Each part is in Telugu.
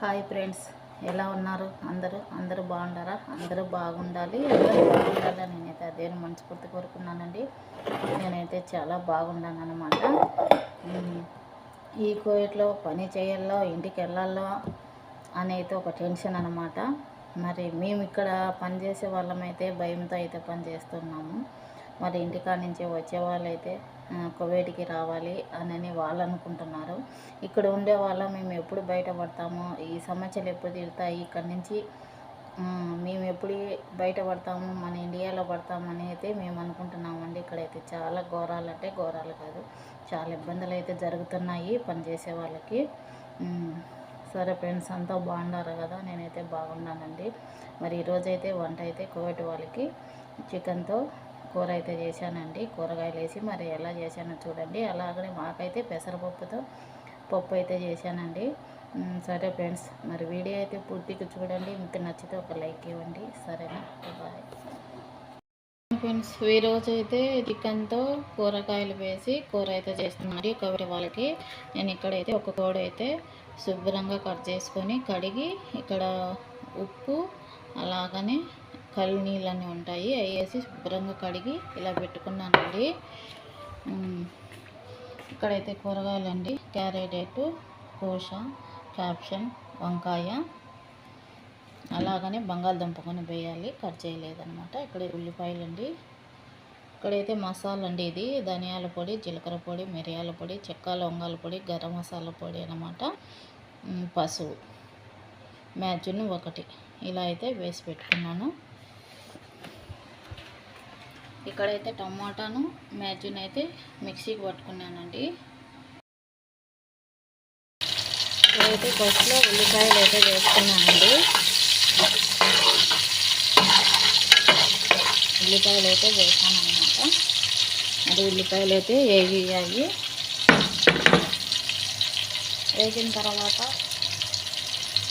హాయ్ ఫ్రెండ్స్, ఎలా ఉన్నారు? అందరూ బాగుండారా? అందరూ బాగుండాలి. అందరూ బాగుండాలని నేనైతే అదే మనస్ఫూర్తి కోరుకున్నానండి. నేనైతే చాలా బాగున్నాను అన్నమాట. ఈ కోవిడ్లో పని చేయాలో ఇంటికి వెళ్ళాలో అనేది ఒక టెన్షన్ అన్నమాట. మరి మేము ఇక్కడ పనిచేసే వాళ్ళమైతే భయంతో అయితే పని చేస్తున్నాము. మరి ఇంటికాడ నుంచి వచ్చే వాళ్ళైతే కువైట్కి రావాలి అని వాళ్ళు అనుకుంటున్నారు. ఇక్కడ ఉండే వాళ్ళం మేము ఎప్పుడు బయటపడతామో, ఈ సమస్యలు ఎప్పుడు తీరుతాయి, ఇక్కడ నుంచి మేము ఎప్పుడు బయటపడతాము, మన ఇండియాలో పడతామని అయితే మేము అనుకుంటున్నామండి. ఇక్కడైతే చాలా ఘోరాలు అంటే ఘోరాలు కాదు, చాలా ఇబ్బందులు అయితే జరుగుతున్నాయి పనిచేసే వాళ్ళకి. సరే ఫ్రెండ్స్, అంతా బాగున్నారు కదా? నేనైతే బాగున్నానండి. మరి ఈరోజైతే వంట అయితే కువైట్ వాళ్ళకి చికెన్తో కూర అయితే చేశానండి. కూరగాయలు వేసి మరి ఎలా చేశానో చూడండి. అలాగనే మాకైతే పెసరపప్పుతో పప్పు అయితే చేశానండి. సరే ఫ్రెండ్స్, మరి వీడియో అయితే పూర్తిగా చూడండి. మీకు నచ్చితే ఒక లైక్ ఇవ్వండి, సరేనా? Bye friends. ఈరోజు అయితే చికెన్తో కూరగాయలు వేసి కూర అయితే చేస్తున్నాను కాబట్టి వాళ్ళకి. నేను ఇక్కడైతే ఒక కోడి అయితే శుభ్రంగా కట్ చేసుకొని కడిగి ఇక్కడ ఉప్పు అలాగనే కళ్ళు నీళ్ళన్నీ ఉంటాయి అవి వేసి శుభ్రంగా కడిగి ఇలా పెట్టుకున్నానండి. ఇక్కడైతే కూరగాయలు అండి, క్యారెట్, కోస, క్యాప్షన్, వంకాయ అలాగనే బంగాళదుంపకొని వేయాలి, కట్ చేయలేదన్నమాట. ఇక్కడ ఉల్లిపాయలు అండి. ఇక్కడైతే మసాలా అండి, ఇది ధనియాల పొడి, జీలకర్ర పొడి, మిరియాల పొడి, చెక్క లవంగాల పొడి, గరం మసాలా పొడి అన్నమాట. పసుపు మ్యాజున్ ఒకటి ఇలా అయితే వేసి పెట్టుకున్నాను. ఇక్కడైతే టమాటాను మ్యాజున్ అయితే మిక్సీకి పట్టుకున్నానండి. ఇక్కడైతే ఫస్ట్లో ఉల్లిపాయలు అయితే వేసుకున్నానండి. ఉల్లిపాయలు అయితే వేసాను అన్నమాట. అది ఉల్లిపాయలు అయితే వేగియాయి. వేగిన తర్వాత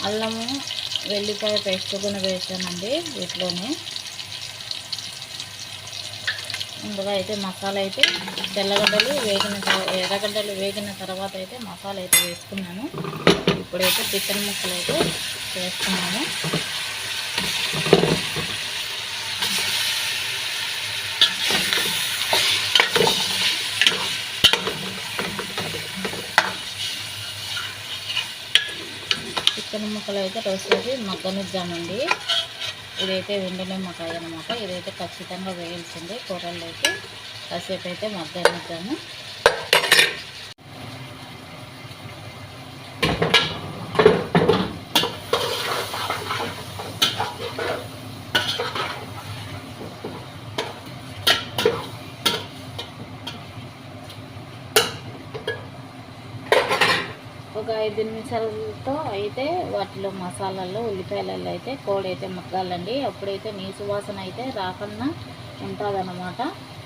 అల్లము వెల్లిపాయ పేస్ట్ కూడా వేసానండి వీటిలోనే. ముందుగా అయితే మసాలా అయితే ఎర్రగడ్డలు వేగిన తర్వాత అయితే మసాలా అయితే వేసుకున్నాను. ఇప్పుడైతే చికెన్ ముక్కలు అయితే వేసుకున్నాను. చికెన్ ముక్కలు అయితే రోజు మగ్గనిద్దామండి. ఇదైతే వెండి నిమ్మకాయ అనమాట. ఇదైతే ఖచ్చితంగా వేయాల్సిందే. కూరల్లో అయితే కాసేపు అయితే మగ్గనిద్దాము. ఒక 5 నిమిషాలతో అయితే వాటిలో మసాలాల్లో ఉల్లిపాయలలో అయితే కోడి అయితే మగ్గాలండి. అప్పుడైతే నీసు వాసన అయితే రాకుండా ఉంటుందన్నమాట.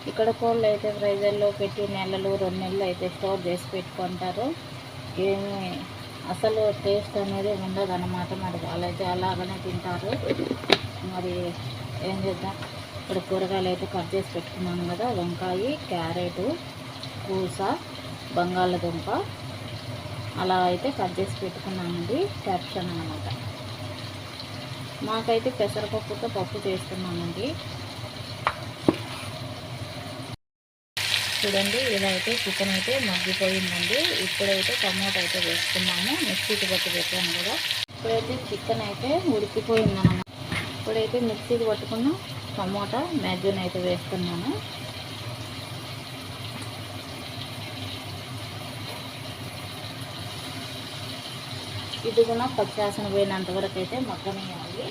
ఇక్కడ కోళ్ళు అయితే ఫ్రైజర్లో పెట్టి నెలలు 2 నెలలు అయితే స్టోర్ చేసి పెట్టుకుంటారు. ఏమి అసలు టేస్ట్ అనేది ఉండదన్నమాట. మరి వాళ్ళైతే అలాగనే తింటారు. మరి ఏం చేద్దాం. ఇప్పుడు కూరగాయలు అయితే కట్ చేసి పెట్టుకున్నాను కదా, వంకాయ, క్యారెట్, పూస, బంగాళదుంప అలా అయితే కట్ చేసి పెట్టుకున్నానండి. క్యాప్షన్ అన్నమాట. మాకైతే పెసరపప్పుతో పప్పు చేస్తున్నానండి. చూడండి, ఇలా అయితే చికెన్ అయితే మగ్గిపోయిందండి. ఇప్పుడైతే టమోటా అయితే వేసుకున్నాము. మిక్సీకి పట్టి పెట్టాను కదా. ఇప్పుడైతే చికెన్ అయితే ఉడికిపోయిందన్నమాట. ఇప్పుడైతే మిక్సీకి పట్టుకున్న టమోటా మ్యాజున్ అయితే వేస్తున్నాను. ఇది కూడా పచ్చివాసన పోయినంత వరకు అయితే మగ్గనియాలి.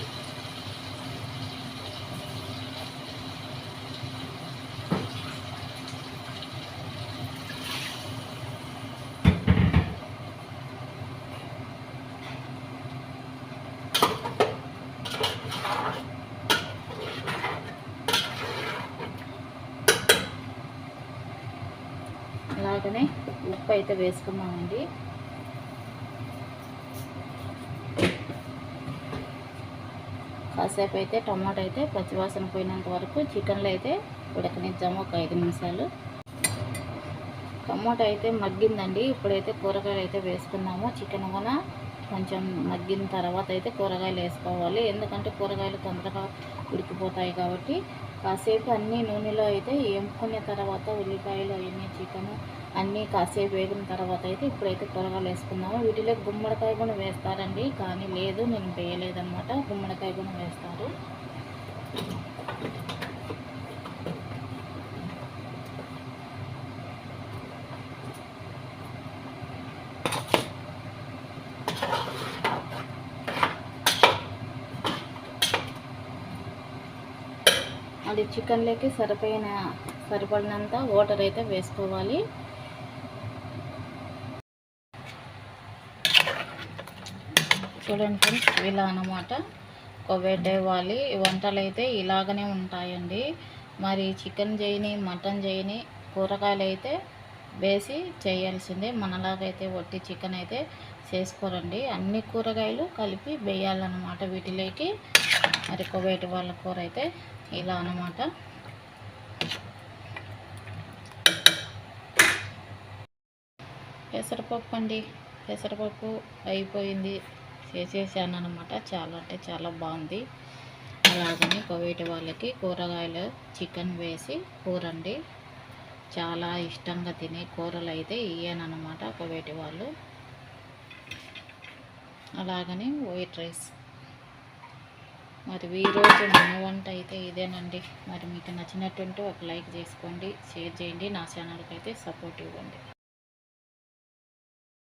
అలాగనే ఉప్పు అయితే వేసుకున్నామండి. కాసేపు అయితే టమాటా అయితే పచ్చివాసన పోయినంత వరకు చికెన్లో అయితే ఉడకనిద్దాము ఒక 5 నిమిషాలు. టమాటా అయితే మగ్గిందండి. ఇప్పుడైతే కూరగాయలు అయితే వేసుకున్నాము. చికెన్ కూడా కొంచెం మగ్గిన తర్వాత అయితే కూరగాయలు వేసుకోవాలి. ఎందుకంటే కూరగాయలు తొందరగా ఉడికిపోతాయి కాబట్టి కాసేపు అన్నీ నూనెలో అయితే వేపుకున్న తర్వాత ఉల్లిపాయలు అవన్నీ చికెను అన్నీ కాసేపు వేగిన తర్వాత అయితే ఇప్పుడైతే కూరగాయలు వేసుకున్నాము. వీటిలో గుమ్మడికాయ కూడా వేస్తారండి, కానీ లేదు, నేను వేయలేదన్నమాట. గుమ్మడికాయ కూడా వేస్తారు. అది చికెన్లోకి సరిపడినంత వాటర్ అయితే వేసుకోవాలి. చూడండి ఫ్రెండ్స్, ఇలా అన్నమాట కొవ్వెట్టేవాలి. వంటలు అయితే ఇలాగనే ఉంటాయండి. మరి చికెన్ చేయని, మటన్ చేయని, కూరగాయలు అయితే వేసి చేయాల్సిందే. మనలాగైతే వట్టి చికెన్ అయితే చేసుకోరండి. అన్ని కూరగాయలు కలిపి వేయాలన్నమాట వీటిలోకి. మరి కొవ్వేటి వాళ్ళ కూర అయితే ఇలా అన్నమాట. పెసరపప్పు అండి, పెసరపప్పు అయిపోయింది, చేసేసాను అనమాట. చాలా అంటే చాలా బాగుంది. అలాగని కొవ్వేటి వాళ్ళకి కూరగాయలు చికెన్ వేసి కూరండి. చాలా ఇష్టంగా తినే కూరలు అయితే ఇయ్యానమాట కొవ్వేటి వాళ్ళు. అలాగని వైట్ రైస్. మరి ఈరోజు మన వంట అయితే ఇదేనండి. మరి మీకు నచ్చినట్టుంటే ఒక లైక్ చేసుకోండి, షేర్ చేయండి, నా ఛానల్కి అయితే సపోర్ట్ ఇవ్వండి.